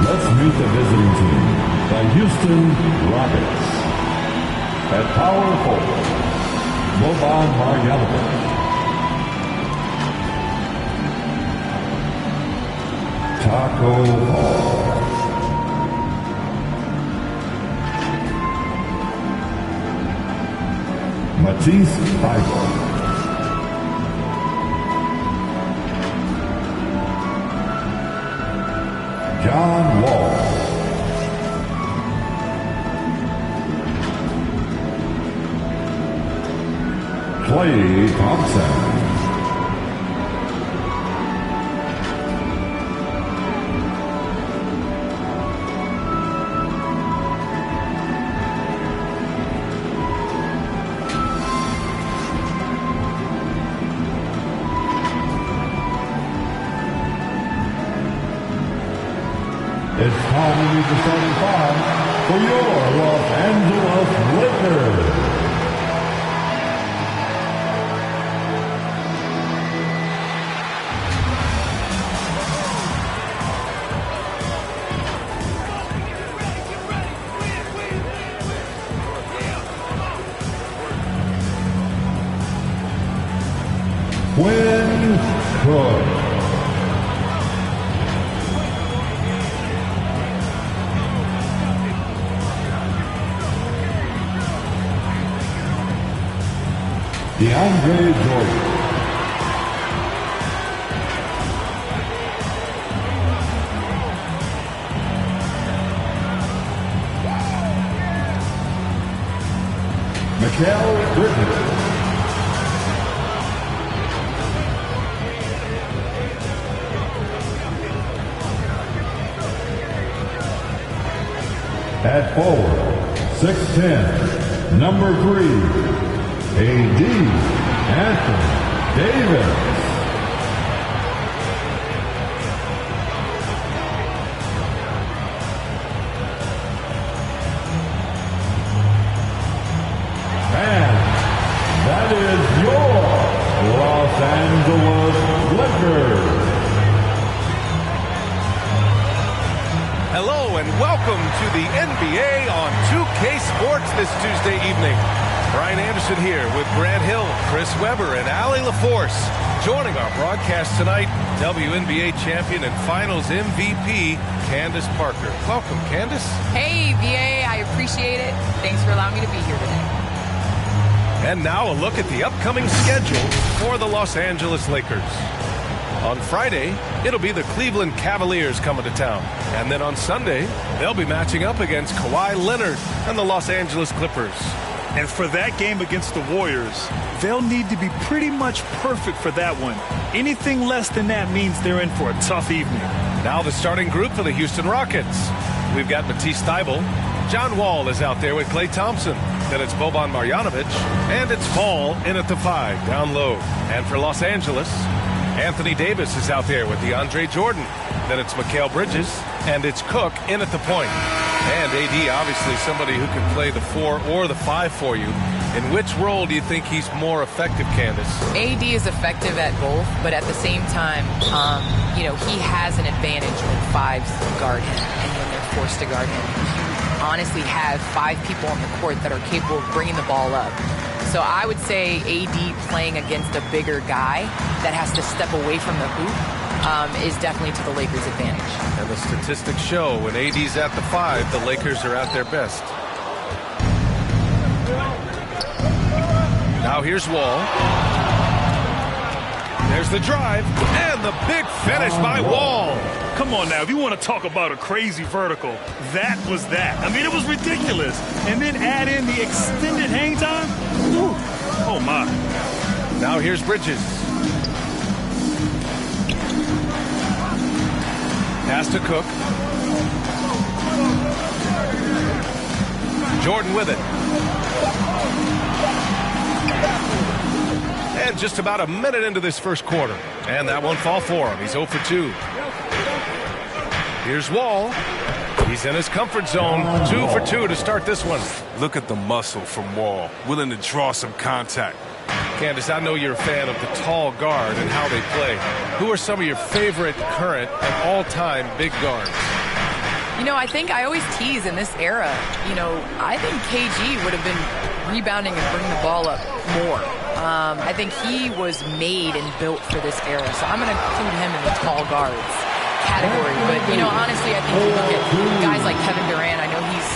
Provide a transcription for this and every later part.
Let's meet the visiting team, the Houston Rockets. At power forward, Boban Marjanovic. Taco Hall. Ps4. John Wall. Klay Thompson. It's time to meet the starting five for your Los Angeles Lakers. Quinn Cook. DeAndre Jordan. Mikal Bridges. At forward, 6'10", number 3. A.D. Anthony Davis. And that is your Los Angeles Lakers. Hello and welcome to the NBA on 2K Sports this Tuesday evening. Brian Anderson here with Grant Hill, Chris Webber, and Allie LaForce. Joining our broadcast tonight, WNBA champion and finals MVP, Candace Parker. Welcome, Candace. Hey, VA, I appreciate it. Thanks for allowing me to be here today. And now a look at the upcoming schedule for the Los Angeles Lakers. On Friday, it'll be the Cleveland Cavaliers coming to town. And then on Sunday, they'll be matching up against Kawhi Leonard and the Los Angeles Clippers. And for that game against the Warriors, they'll need to be pretty much perfect for that one. Anything less than that means they're in for a tough evening. Now the starting group for the Houston Rockets. We've got Matisse Thybulle. John Wall is out there with Klay Thompson. Then it's Boban Marjanovic. And it's Paul in at the 5, down low. And for Los Angeles, Anthony Davis is out there with DeAndre Jordan. Then it's Mikal Bridges. And it's Cook in at the point. And AD, obviously somebody who can play the 4 or the 5 for you. In which role do you think he's more effective, Candace? AD is effective at both, but at the same time, he has an advantage when 5s guard him and when they're forced to guard him. You honestly have 5 people on the court that are capable of bringing the ball up. So I would say AD playing against a bigger guy that has to step away from the hoop is definitely to the Lakers' advantage. And the statistics show when AD's at the 5, the Lakers are at their best. Now here's Wall. There's the drive, and the big finish by Wall. Come on now, if you want to talk about a crazy vertical, that was that. I mean, it was ridiculous. And then add in the extended hang time. Whew. Oh, my. Now here's Bridges. Pass to Cook. Jordan with it. And just about a minute into this first quarter. And that won't fall for him. He's 0 for 2. Here's Wall. He's in his comfort zone. 2 for 2 to start this one. Look at the muscle from Wall. Willing to draw some contact. Candace, I know you're a fan of the tall guard and how they play. Who are some of your favorite current and all-time big guards? You know, I think I always tease in this era, you know, I think KG would have been rebounding and bringing the ball up more. I think he was made and built for this era, so I'm going to include him in the tall guards category. But, you know, honestly, I think you look at guys like Kevin Durant. I know he's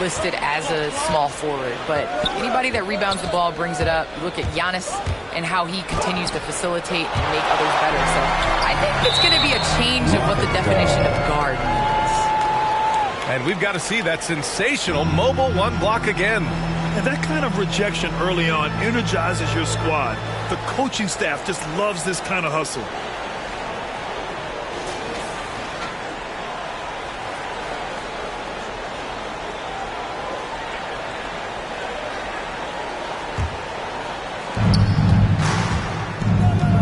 listed as a small forward, but anybody that rebounds the ball, brings it up. You look at Giannis and how he continues to facilitate and make others better. So I think it's going to be a change of what the definition of guard means. And we've got to see that sensational mobile one block again. And that kind of rejection early on energizes your squad. The coaching staff just loves this kind of hustle.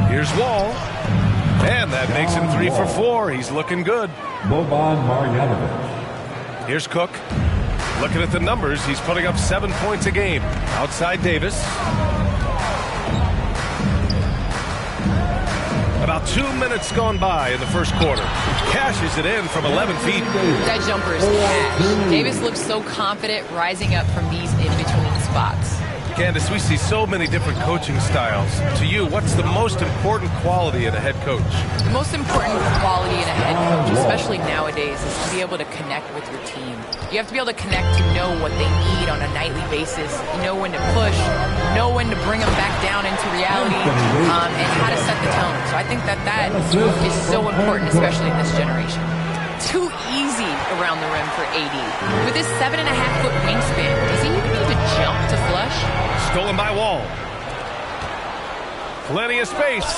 Here's Wall. And that makes him 3 for 4. He's looking good. Boban Marjanovic. Here's Cook. Looking at the numbers, he's putting up 7 points a game. Outside Davis. About 2 minutes gone by in the first quarter. Cashes it in from 11 feet. That jumper is cash. Davis looks so confident rising up from these in-between spots. Candace, we see so many different coaching styles. To you, what's the most important quality in a head coach? The most important quality in a head coach, especially nowadays, is to be able to connect with your team. You have to be able to connect to know what they need on a nightly basis, know when to push, know when to bring them back down into reality, and how to set the tone. So I think that is so important, especially in this generation. Too easy around the rim for AD. With his 7.5-foot wingspan, does he even need to jump to flush? Stolen by Wall. Plenty of space.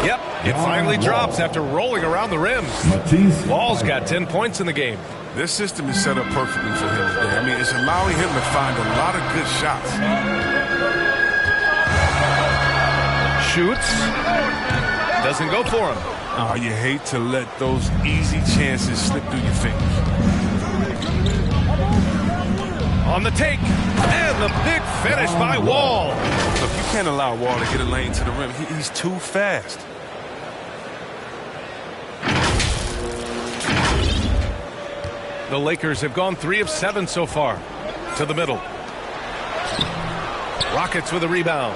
Yep, it finally drops after rolling around the rim. Wall's got 10 points in the game. This system is set up perfectly for him today. I mean, it's allowing him to find a lot of good shots. Shoots. Doesn't go for him. Oh, you hate to let those easy chances slip through your fingers. On the take. And the big finish by Wall. Look, you can't allow Wall to get a lane to the rim. He's too fast. The Lakers have gone 3 of 7 so far. To the middle. Rockets with a rebound.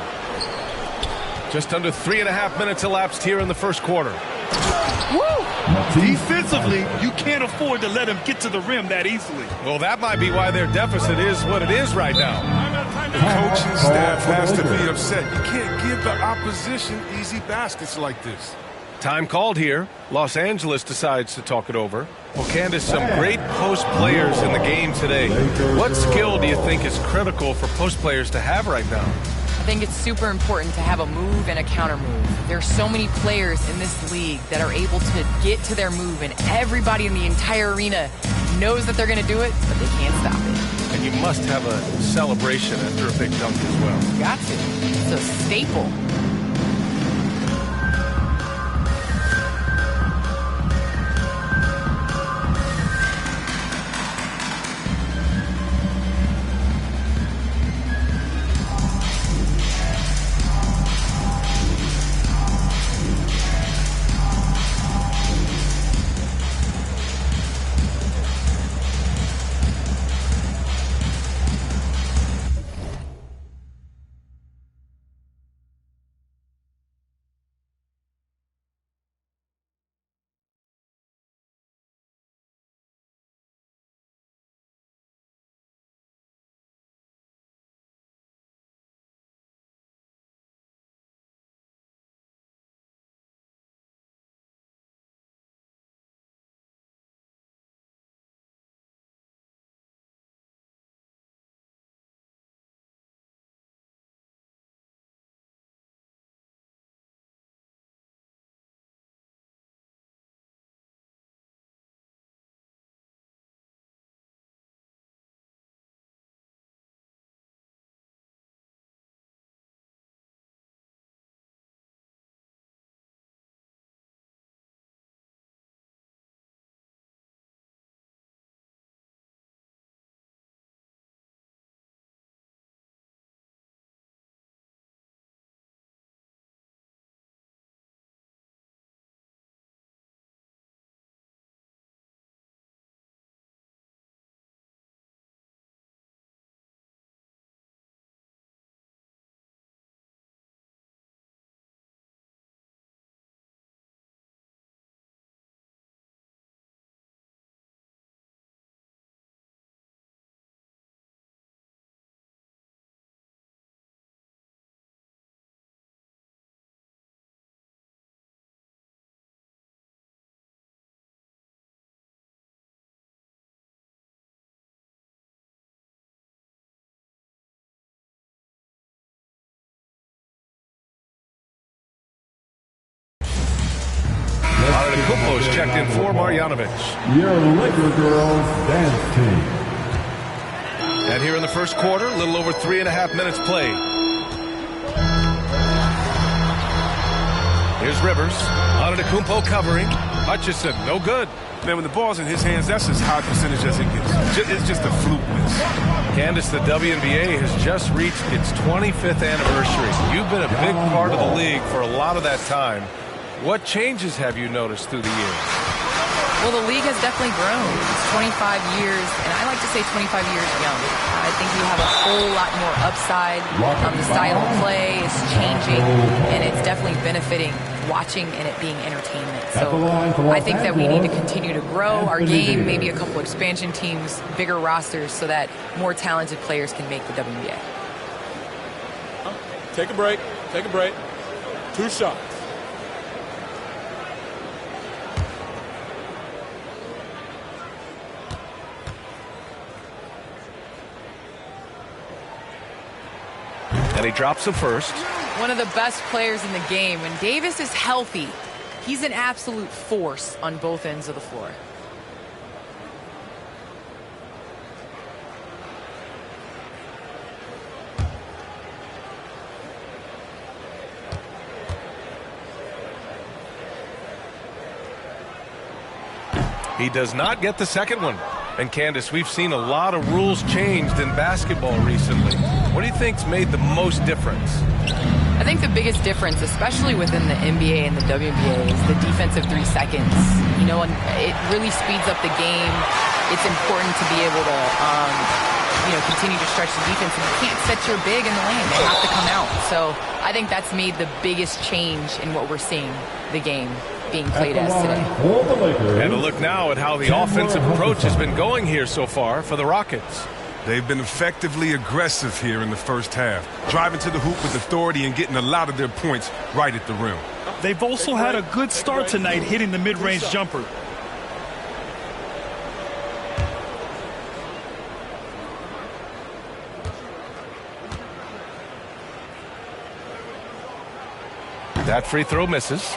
Just under 3.5 minutes elapsed here in the first quarter. Woo! Defensively, you can't afford to let him get to the rim that easily. Well, that might be why their deficit is what it is right now. The coaching staff has to be upset. You can't give the opposition easy baskets like this. Time called here. Los Angeles decides to talk it over. Well, Candace, some great post players in the game today. What skill do you think is critical for post players to have right now? I think it's super important to have a move and a counter move. There are so many players in this league that are able to get to their move, and everybody in the entire arena knows that they're going to do it, but they can't stop it. And you must have a celebration after a big dunk as well. Got to. It's a staple. post checked in for Marjanovic. Your Laker girls dance team. And here in the first quarter, a little over 3.5 minutes played. Here's Rivers. Antetokounmpo covering. Hutchison, no good. Man, when the ball's in his hands, that's as high percentage as it gets. It's just a fluke miss. Candace, the WNBA has just reached its 25th anniversary. You've been a big part of the league for a lot of that time. What changes have you noticed through the years? Well, the league has definitely grown. It's 25 years, and I like to say 25 years young. I think we have a whole lot more upside. The style of play is changing, and it's definitely benefiting watching and it being entertainment. So I think that we need to continue to grow our game, maybe a couple expansion teams, bigger rosters, so that more talented players can make the WNBA. Take a break. Take a break. 2 shots. And he drops the first. One of the best players in the game. When Davis is healthy, he's an absolute force on both ends of the floor. He does not get the second one. And Candace, we've seen a lot of rules changed in basketball recently. What do you think's made the most difference? I think the biggest difference, especially within the NBA and the WNBA, is the defensive 3 seconds. You know, and it really speeds up the game. It's important to be able to, continue to stretch the defense. And you can't set your big in the lane. They have to come out. So I think that's made the biggest change in what we're seeing the game being played as today. And a look now at how the offensive approach has been going here so far for the Rockets. They've been effectively aggressive here in the first half, driving to the hoop with authority and getting a lot of their points right at the rim. They've also had a good start tonight hitting the mid-range jumper. That free throw misses.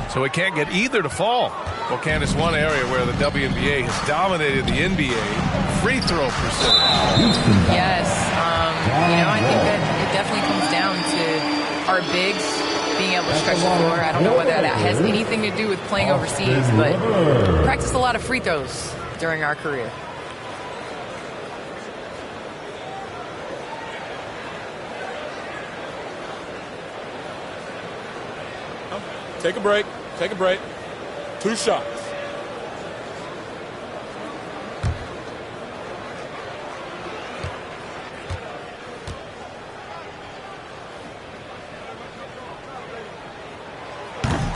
So we can't get either to fall. Well, Candace, one area where the WNBA has dominated the NBA, free throw percentage. Yes. I think that it definitely comes down to our bigs being able to stretch the floor. I don't know whether that has anything to do with playing overseas, but we practiced a lot of free throws during our career. Take a break. Take a break. 2 shots.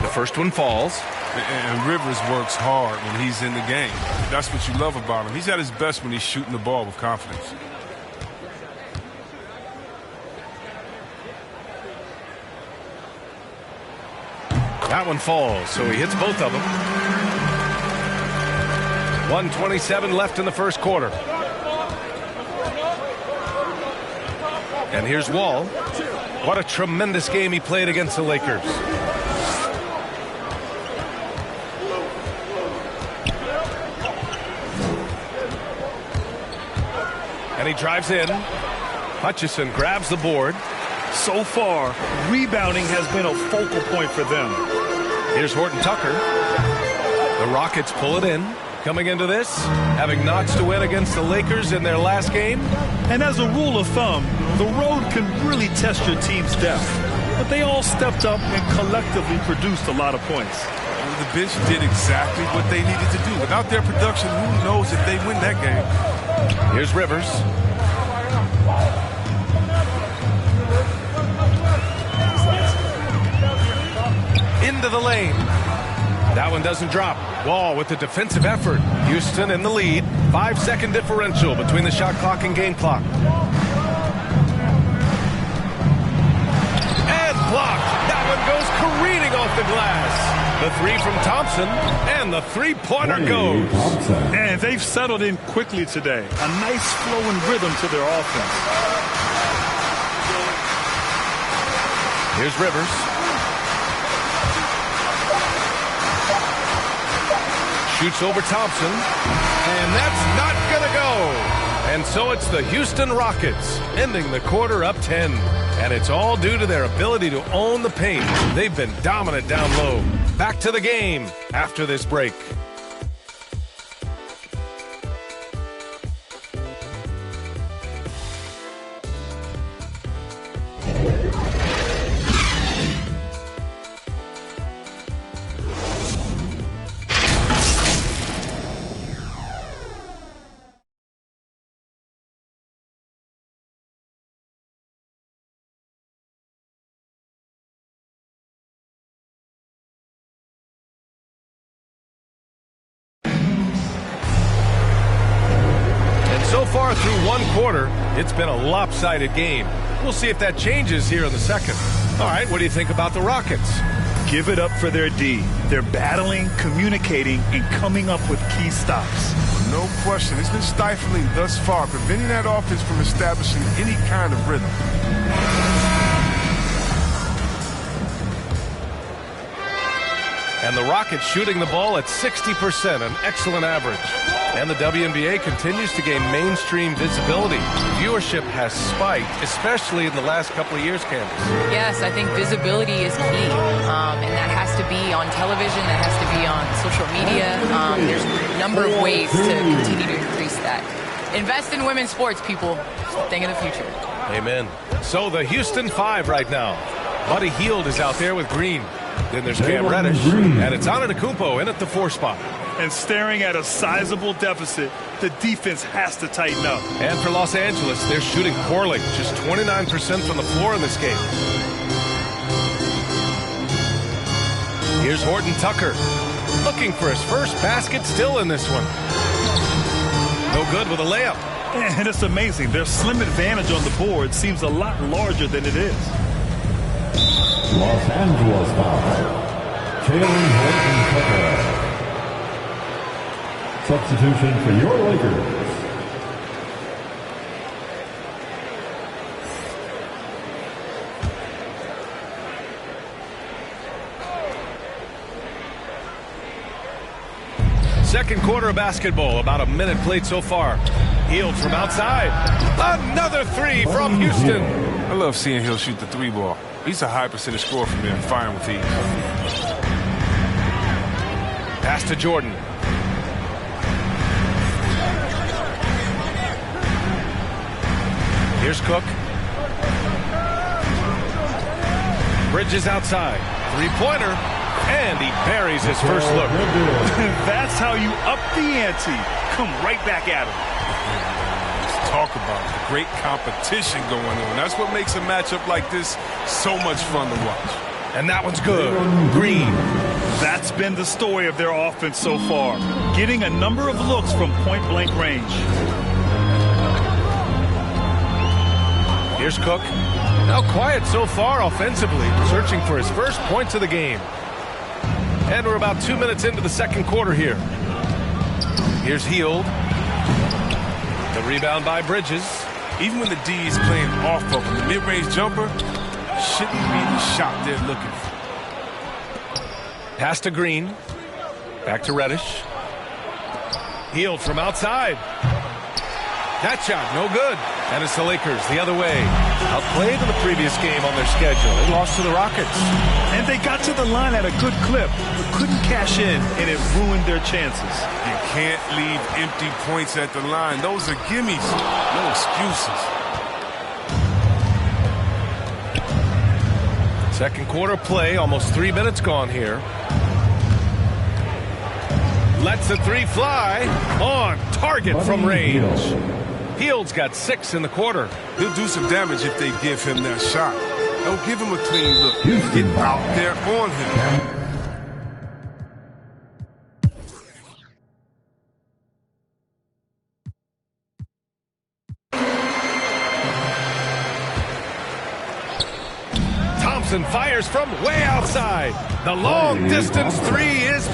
The first one falls. And Rivers works hard when he's in the game. That's what you love about him. He's at his best when he's shooting the ball with confidence. That one falls, so he hits both of them. 1:27 left in the first quarter. And here's Wall. What a tremendous game he played against the Lakers. And he drives in. Hutchison grabs the board. So far, rebounding has been a focal point for them. Here's Horton Tucker. The Rockets pull it in. Coming into this, having notched a win against the Lakers in their last game. And as a rule of thumb, the road can really test your team's depth. But they all stepped up and collectively produced a lot of points. The bench did exactly what they needed to do. Without their production, who knows if they win that game. Here's Rivers. Into the lane. That one doesn't drop. Wall with the defensive effort. Houston in the lead. 5-second differential between the shot clock and game clock. blocked. That one goes careening off the glass. The three from Thompson, and the three-pointer goes. And they've settled in quickly today. A nice flow and rhythm to their offense. Here's Rivers. Shoots over Thompson, and that's not going to go. And so it's the Houston Rockets ending the quarter up 10. And it's all due to their ability to own the paint. They've been dominant down low. Back to the game after this break. So far through one quarter, it's been a lopsided game. We'll see if that changes here in the second. All right, what do you think about the Rockets? Give it up for their D. They're battling, communicating, and coming up with key stops. No question. It's been stifling thus far, preventing that offense from establishing any kind of rhythm. And the Rockets shooting the ball at 60%, an excellent average. And the WNBA continues to gain mainstream visibility. Viewership has spiked, especially in the last couple of years, Candace. Yes, I think visibility is key, and that has to be on television, that has to be on social media. There's a number of ways to continue to increase that. Invest in women's sports, people. Think of the future. Amen. So the Houston 5 right now. Buddy Hield is out there with Green. Then there's Cam Reddish, and it's Antetokounmpo in at the 4 spot. And staring at a sizable deficit, the defense has to tighten up. And for Los Angeles, they're shooting poorly, just 29% from the floor in this game. Here's Horton Tucker, looking for his first basket still in this one. No good with a layup. And it's amazing. Their slim advantage on the board seems a lot larger than it is. Los Angeles foul. Taylor Horton Tucker. Substitution for your Lakers. Second quarter of basketball, about a minute played so far. Hield from outside. Another three from Houston. I love seeing Hill shoot the 3-ball. He's a high percentage scorer from there, firing with ease. Pass to Jordan. Here's Cook. Bridges outside. Three-pointer. And he buries his first look. That's how you up the ante. Come right back at him. Let's talk about the great competition going on. That's what makes a matchup like this so much fun to watch. And that one's good. Green. That's been the story of their offense so far. Getting a number of looks from point-blank range. Here's Cook. Now quiet so far offensively, searching for his first points of the game. And we're about 2 minutes into the second quarter here. Here's Hield. The rebound by Bridges. Even when the D is playing off of him, the mid-range jumper shouldn't be the shot they're looking for. Pass to Green. Back to Reddish. Hield from outside. That shot, no good. And it's the Lakers the other way. Outplayed in the previous game on their schedule. They lost to the Rockets. And they got to the line at a good clip, but couldn't cash in, and it ruined their chances. You can't leave empty points at the line. Those are gimmies. No excuses. Second quarter play, almost 3 minutes gone here. Lets the three fly. On target from range. Hield's got 6 in the quarter. He'll do some damage if they give him that shot. Don't give him a clean look. Get out there on him. Thompson fires from way outside. The long distance three is...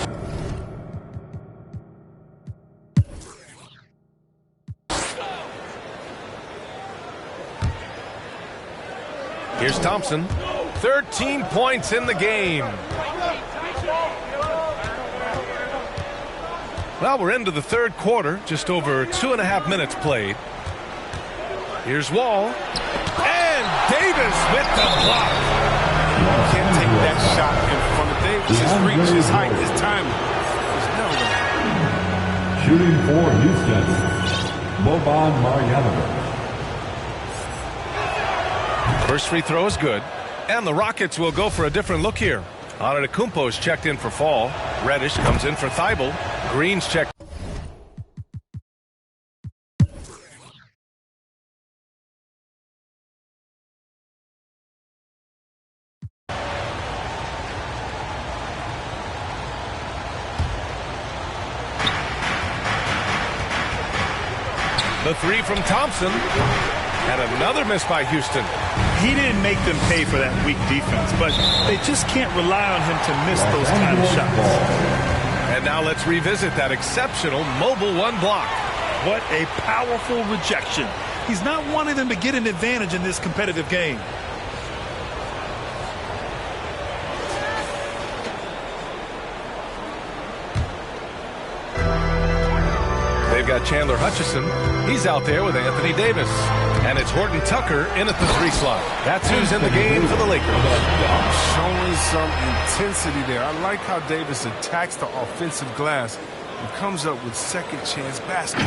Here's Thompson. 13 points in the game. Well, we're into the third quarter. Just over 2.5 minutes played. Here's Wall. And Davis with the block. You can't take that shot in front of Davis. His reach, his height, his timing. There's no way. Shooting for Houston, Boban Marjanovic. First free throw is good. And the Rockets will go for a different look here. Antetokounmpo's checked in for Fall. Reddish comes in for Thibault. Green's checked. The three from Thompson. And another miss by Houston. He didn't make them pay for that weak defense, but they just can't rely on him to miss those kind of shots. And now let's revisit that exceptional mobile one block. What a powerful rejection. He's not wanting them to get an advantage in this competitive game. They've got Chandler Hutchison. He's out there with Anthony Davis. And it's Horton Tucker in at the three slot. That's who's in the game for the Lakers. Showing some intensity there. I like how Davis attacks the offensive glass and comes up with second chance baskets.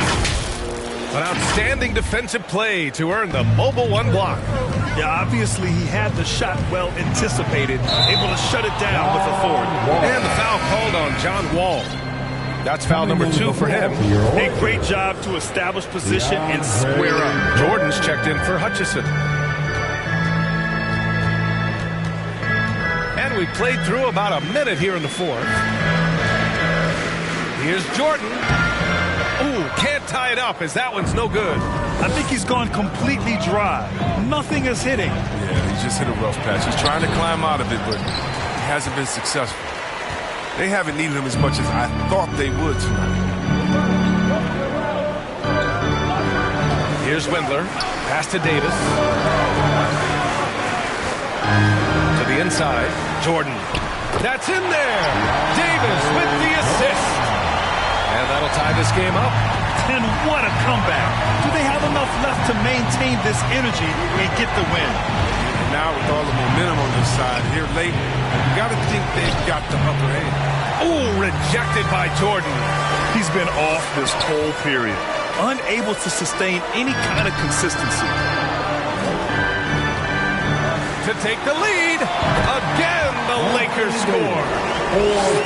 An outstanding defensive play to earn the mobile one block. Yeah, obviously he had the shot well anticipated, able to shut it down with authority. And the foul called on John Wall. That's foul number 2 for him. A great job to establish position and square up. Jordan's checked in for Hutchison. And we played through about a minute here in the fourth. Here's Jordan. Ooh, can't tie it up as that one's no good. I think he's gone completely dry. Nothing is hitting. Yeah, he just hit a rough patch. He's trying to climb out of it, but he hasn't been successful. They haven't needed him as much as I thought they would tonight. Here's Wendler. Pass to Davis. To the inside. Jordan. That's in there. Davis with the assist. And that'll tie this game up. And what a comeback. Do they have enough left to maintain this energy and get the win? And now with all the momentum on their side here late, you got to think they've got the upper hand. Ooh, rejected by Jordan. He's been off this whole period, unable to sustain any kind of consistency. To take the lead, again the Lakers score.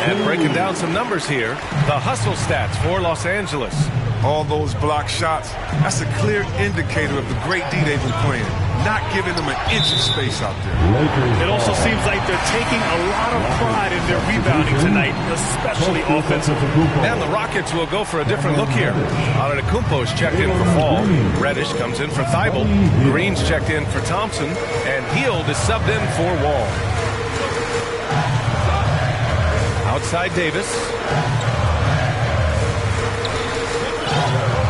And breaking down some numbers here, the hustle stats for Los Angeles. All those block shots, that's a clear indicator of the great D they've been playing, not giving them an inch of space out there. It also seems like they're taking a lot of pride in their rebounding tonight, especially offensively. And the Rockets will go for a different look here. Antetokounmpo's checked in for Fall. Reddish comes in for Thibault. Green's checked in for Thompson. And Hield is subbed in for Wall. Outside Davis.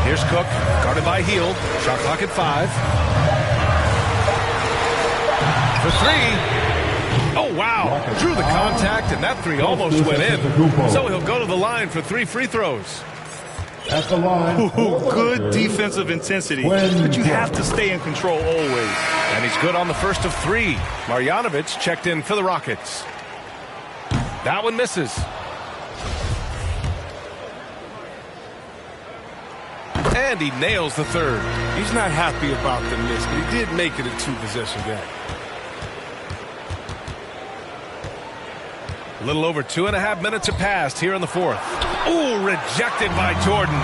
Here's Cook, guarded by Hield. Shot clock at 5. For 3. Oh, wow. Drew the contact, and that 3 almost went in. So he'll go to the line for 3 free throws. At the line. Good defensive intensity, but you have to stay in control always. And he's good on the first of 3. Marjanovic checked in for the Rockets. That one misses. And he nails the third. He's not happy about the miss, but he did make it a 2-possession game. A little over 2.5 minutes have passed here in the fourth. Ooh, rejected by Jordan.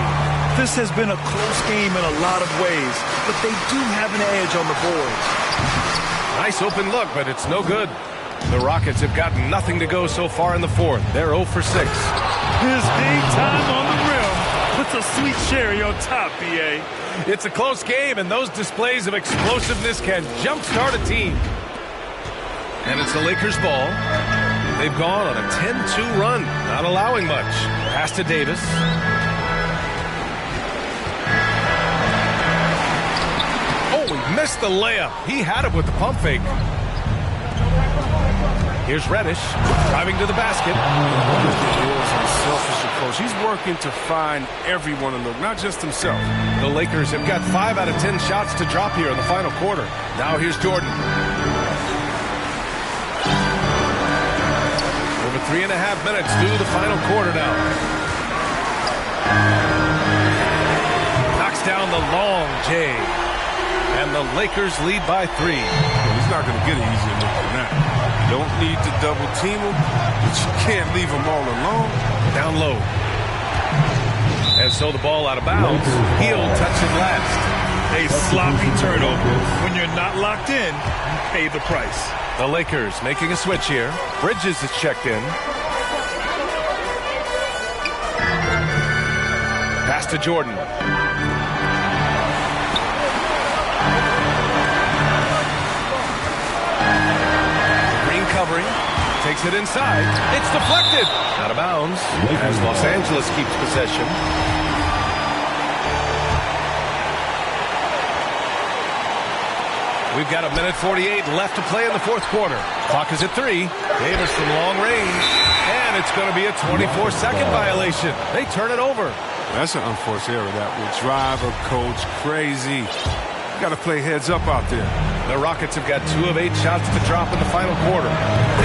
This has been a close game in a lot of ways, but they do have an edge on the boards. Nice open look, but it's no good. The Rockets have got nothing to go so far in the fourth. They're 0 for 6. His big time on the rim. Puts a sweet cherry on top, BA. It's a close game, and those displays of explosiveness can jumpstart a team. And it's the Lakers' ball. They've gone on a 10-2 run, not allowing much. Pass to Davis. Oh, he missed the layup. He had it with the pump fake. Here's Reddish driving to the basket. Selfish approach. He's working to find everyone in the look, not just himself. The Lakers have got 5 out of 10 shots to drop here in the final quarter. Now here's Jordan. Over 3.5 minutes through the final quarter now. Knocks down the long J. And the Lakers lead by 3. He's not going to get an easier look than that. Don't need to double team him, but you can't leave him all alone. Down low. And so the ball out of bounds. He'll touch it last. A sloppy turnover. When you're not locked in, you pay the price. The Lakers making a switch here. Bridges is checked in. Pass to Jordan. Green covering. Takes it inside. It's deflected. Out of bounds as Los Angeles keeps possession. We've got 1:48 left to play in the fourth quarter. Clock is at 3. Davis from long range. And it's going to be a 24-second violation. They turn it over. That's an unforced error that will drive a coach crazy. You got to play heads up out there. The Rockets have got 2 of 8 shots to drop in the final quarter.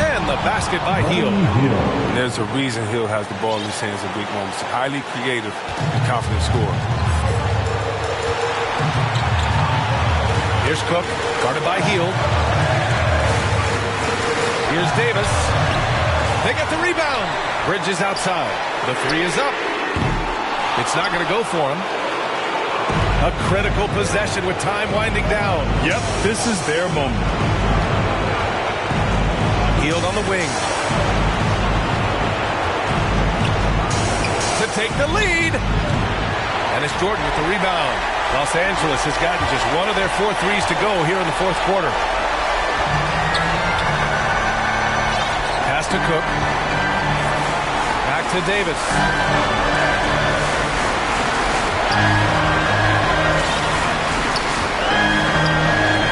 And the basket by Hill. And there's a reason Hill has the ball in his hands in big moments. Highly creative and confident scorer. Here's Cook, guarded by Hill. Here's Davis. They get the rebound. Bridges outside. The 3 is up. It's not going to go for him. A critical possession with time winding down. Yep, this is their moment. Hield on the wing. To take the lead. And it's Jordan with the rebound. Los Angeles has gotten just 1 of their 4 threes to go here in the fourth quarter. Pass to Cook. Back to Davis.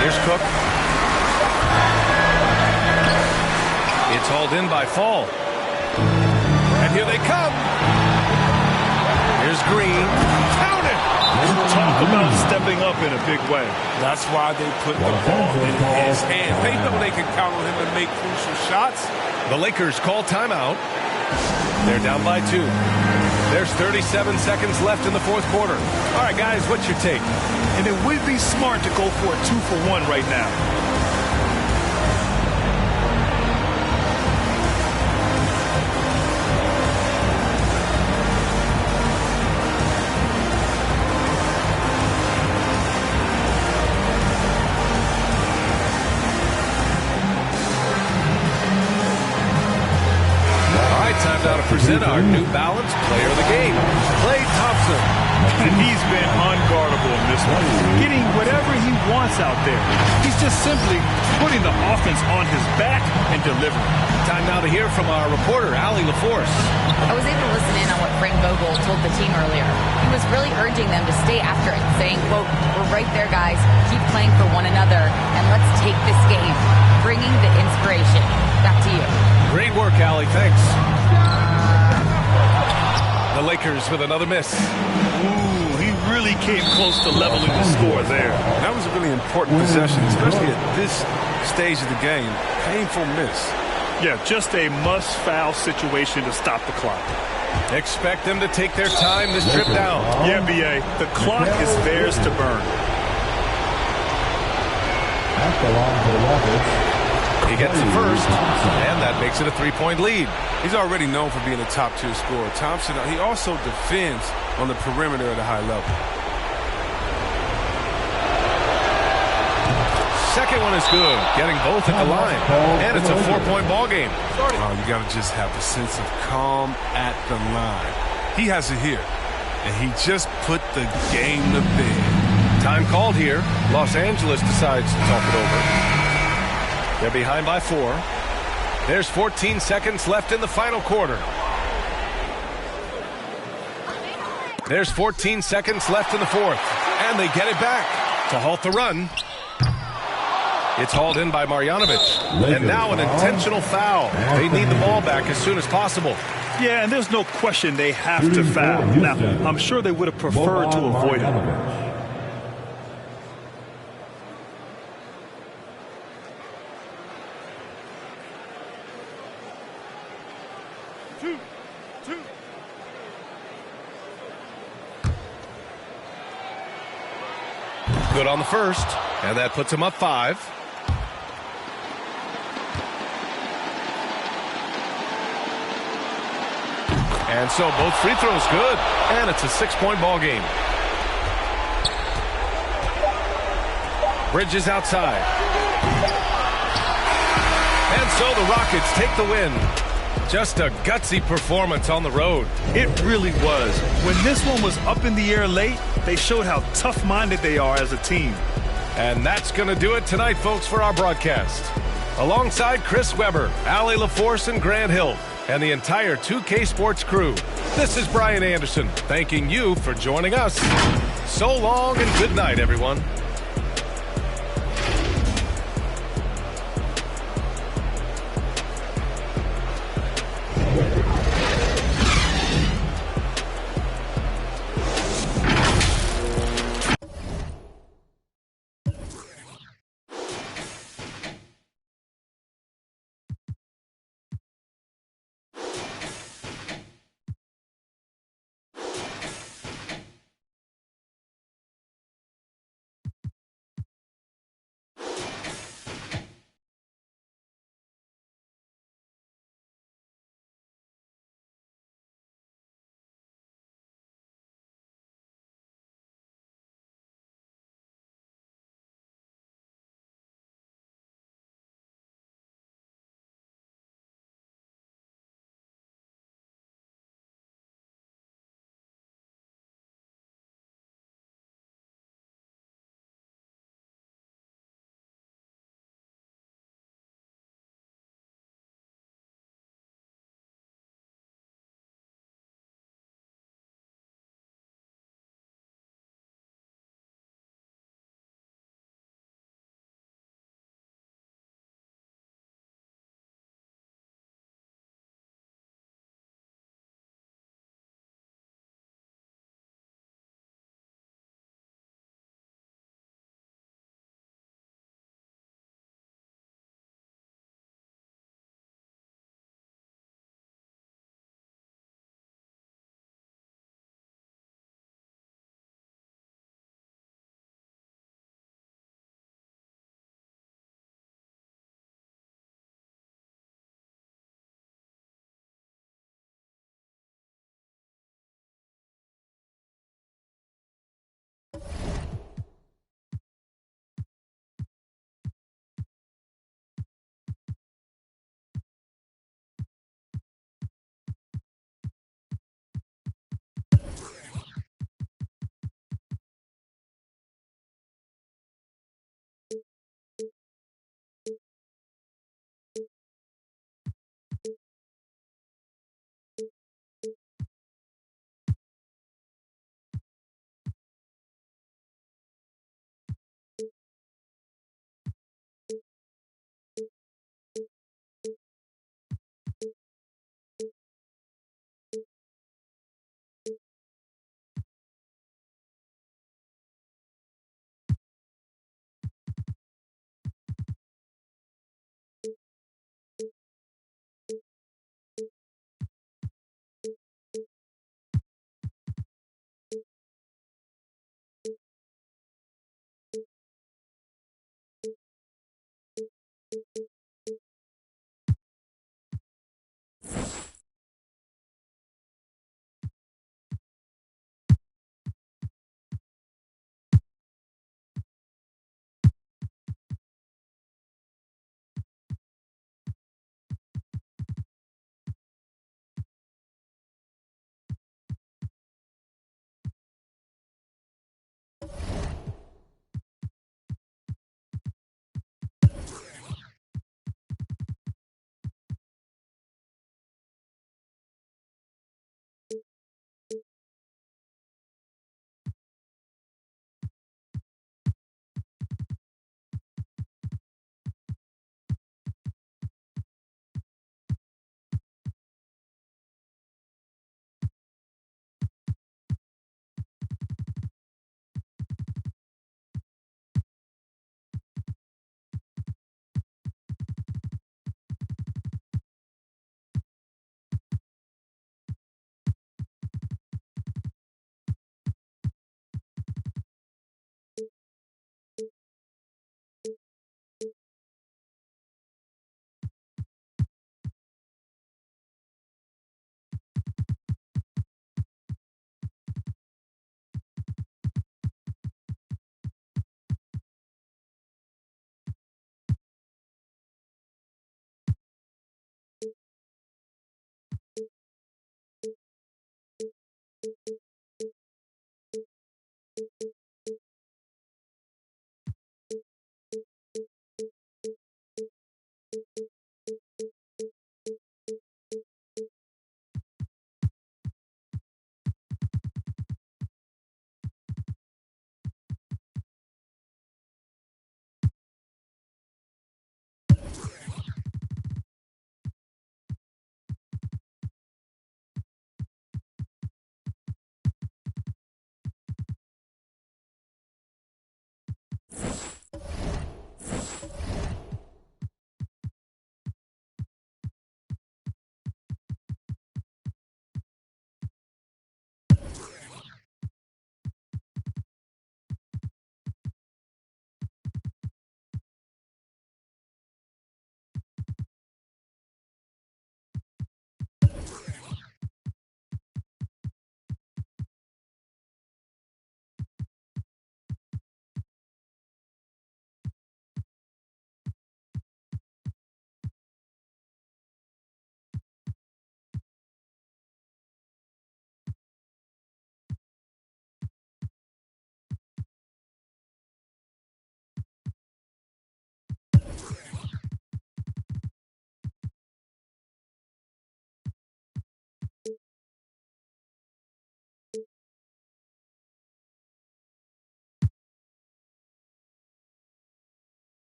Here's Cook. It's hauled in by Fall. And here they come. Here's Green. Count it! Talk about stepping up in a big way. That's why they put the ball in his hand. They know they can count on him to make crucial shots. The Lakers call timeout. They're down by 2. There's 37 seconds left in the fourth quarter. All right, guys, what's your take? And it would be smart to go for a 2-for-1 right now. Time now to present our New Balance Player of the Game, Klay Thompson. And he's been unguardable in this one. Getting whatever he wants out there. He's just simply putting the offense on his back and delivering. Time now to hear from our reporter, Allie LaForce. I was able to listen in on what Frank Vogel told the team earlier. He was really urging them to stay after it, saying, quote, "We're right there, guys. Keep playing for one another, and let's take this game." Bringing the inspiration. Back to you. Great work, Allie. Thanks. The Lakers with another miss. Ooh, he really came close to leveling the score there. That was a really important possession, especially at this stage of the game. Painful miss. Yeah, just a must-foul situation to stop the clock. Expect them to take their time this trip down. Yeah, B.A., the clock is theirs to burn. That belongs to the Rockets. He gets the first, and that makes it a 3-point lead. He's already known for being a top-tier scorer. Thompson, he also defends on the perimeter at a high level. Second one is good, getting both at the line. And it's a 4-point ball game. Oh, you got to just have a sense of calm at the line. He has it here, and he just put the game to bed. Time called here. Los Angeles decides to talk it over. They're behind by 4. There's 14 seconds left in the final quarter. There's 14 seconds left in the fourth. And they get it back to halt the run. It's hauled in by Marjanovic. And now an intentional foul. They need the ball back as soon as possible. Yeah, and there's no question they have to foul. Now, I'm sure they would have preferred to avoid it. Good on the first, and that puts him up 5. And so both free throws good, and it's a 6-point ball game. Bridges outside. And so the Rockets take the win. Just a gutsy performance on the road. It really was. When this one was up in the air late, they showed how tough-minded they are as a team. And that's going to do it tonight, folks, for our broadcast. Alongside Chris Webber, Allie LaForce, and Grant Hill, and the entire 2K Sports crew, this is Brian Anderson, thanking you for joining us. So long and good night, everyone.